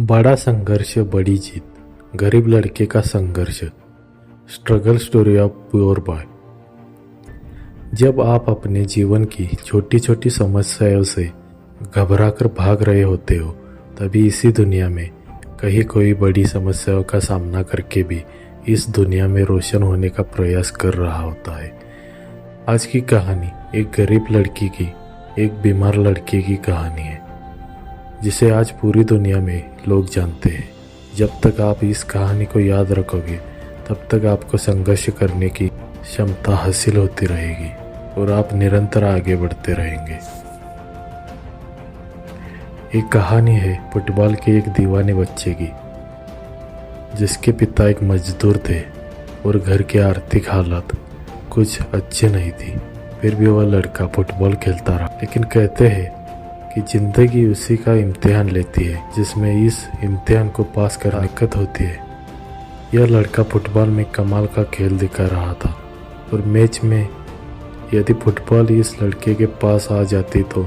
बड़ा संघर्ष बड़ी जीत, गरीब लड़के का संघर्ष, struggle story of poor boy. जब आप अपने जीवन की छोटी छोटी समस्याओं से घबराकर भाग रहे होते हो, तभी इसी दुनिया में कहीं कोई बड़ी समस्याओं का सामना करके भी इस दुनिया में रोशन होने का प्रयास कर रहा होता है। आज की कहानी एक गरीब लड़की की, एक बीमार लड़के की कहानी है, जिसे आज पूरी दुनिया में लोग जानते हैं। जब तक आप इस कहानी को याद रखोगे, तब तक आपको संघर्ष करने की क्षमता हासिल होती रहेगी और आप निरंतर आगे बढ़ते रहेंगे। एक कहानी है फुटबॉल के एक दीवाने बच्चे की, जिसके पिता एक मजदूर थे और घर की आर्थिक हालत कुछ अच्छे नहीं थी। फिर भी वह लड़का फुटबॉल खेलता रहा। लेकिन कहते हैं कि जिंदगी उसी का इम्तिहान लेती है जिसमें इस इम्तिहान को पास करना दिक्कत होती है। यह लड़का फुटबॉल में कमाल का खेल दिखा रहा था और मैच में यदि फुटबॉल इस लड़के के पास आ जाती तो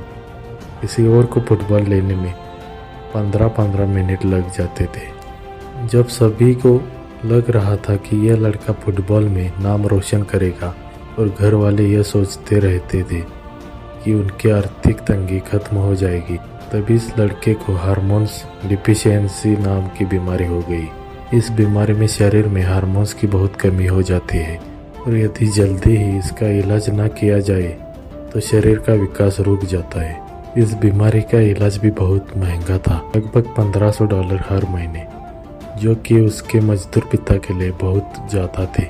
किसी और को फुटबॉल लेने में 15-15 मिनट लग जाते थे। जब सभी को लग रहा था कि यह लड़का फुटबॉल में नाम रोशन करेगा और घर वाले यह सोचते रहते थे कि उनकी आर्थिक तंगी खत्म हो जाएगी, तभी इस लड़के को हार्मोन्स डिफिशियंसी नाम की बीमारी हो गई। इस बीमारी में शरीर में हार्मोन्स की बहुत कमी हो जाती है और यदि जल्दी ही इसका इलाज न किया जाए तो शरीर का विकास रुक जाता है। इस बीमारी का इलाज भी बहुत महंगा था, लगभग $1500 हर महीने, जो कि उसके मजदूर पिता के लिए बहुत ज़्यादा थे।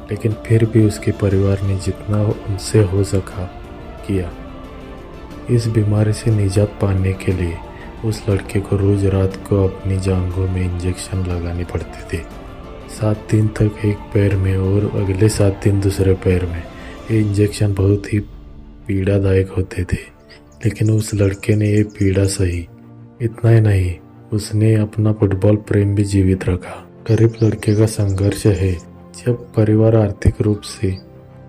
लेकिन फिर भी उसके परिवार ने जितना उनसे हो सका किया। इस बीमारी से निजात पाने के लिए उस लड़के को रोज रात को अपनी जांघों में इंजेक्शन लगाने पड़ते थे। 7 दिन तक एक पैर में और अगले 7 दिन दूसरे पैर में। ये इंजेक्शन बहुत ही पीड़ादायक होते थे, लेकिन उस लड़के ने ये पीड़ा सही। इतना ही नहीं, उसने अपना फुटबॉल प्रेम भी जीवित रखा। गरीब लड़के का संघर्ष है। जब परिवार आर्थिक रूप से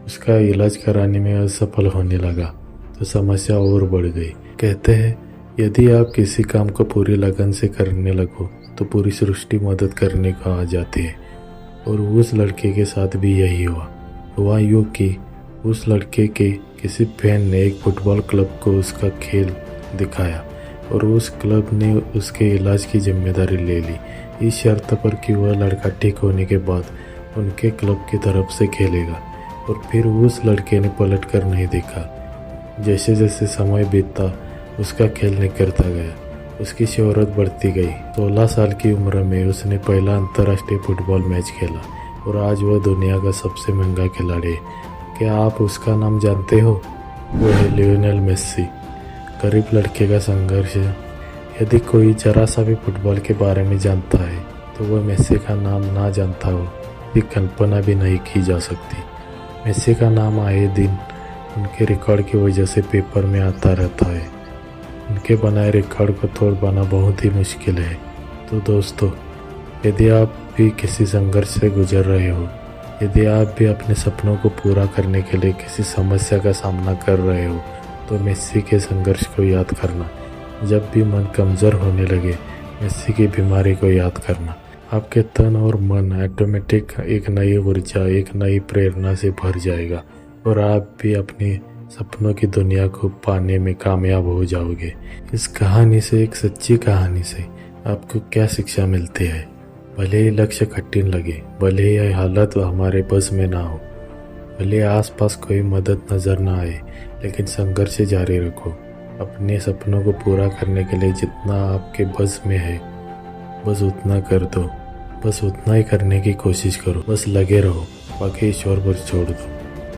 उसका इलाज कराने में असफल होने लगा तो समस्या और बढ़ गई। कहते हैं यदि आप किसी काम को पूरी लगन से करने लगो तो पूरी सृष्टि मदद करने को आ जाती है, और उस लड़के के साथ भी यही हुआ यूँ कि उस लड़के के किसी फैन ने एक फुटबॉल क्लब को उसका खेल दिखाया और उस क्लब ने उसके इलाज की जिम्मेदारी ले ली, इस शर्त पर कि वह लड़का ठीक होने के बाद उनके क्लब की तरफ से खेलेगा। और फिर उस लड़के ने पलट कर नहीं देखा। जैसे जैसे समय बीतता उसका खेल निखरता गया, उसकी शोहरत बढ़ती गई। 16 साल की उम्र में उसने पहला अंतर्राष्ट्रीय फुटबॉल मैच खेला और आज वह दुनिया का सबसे महंगा खिलाड़ी है। क्या आप उसका नाम जानते हो? वो है लियोनेल मेस्सी। गरीब लड़के का संघर्ष। यदि कोई जरा सा भी फुटबॉल के बारे में जानता है तो वह मेस्सी का नाम ना जानता हो, ये कल्पना भी नहीं की जा सकती। मेस्सी का नाम आए दिन उनके रिकॉर्ड की वजह से पेपर में आता रहता है। उनके बनाए रिकॉर्ड को तोड़ पाना बहुत ही मुश्किल है। तो दोस्तों, यदि आप भी किसी संघर्ष से गुजर रहे हो, यदि आप भी अपने सपनों को पूरा करने के लिए किसी समस्या का सामना कर रहे हो, तो मेस्सी के संघर्ष को याद करना। जब भी मन कमज़ोर होने लगे, मेस्सी की बीमारी को याद करना। आपके तन और मन ऑटोमेटिक एक नई ऊर्जा, एक नई प्रेरणा से भर जाएगा और आप भी अपनी सपनों की दुनिया को पाने में कामयाब हो जाओगे। इस कहानी से, एक सच्ची कहानी से आपको क्या शिक्षा मिलती है? भले ही लक्ष्य कठिन लगे, भले ही हालत हमारे बस में ना हो, भले आसपास कोई मदद नज़र ना आए, लेकिन संघर्ष जारी रखो। अपने सपनों को पूरा करने के लिए जितना आपके बस में है, बस उतना कर दो। बस उतना ही करने की कोशिश करो। बस लगे रहो, बाकी ईश्वर पर छोड़ दो।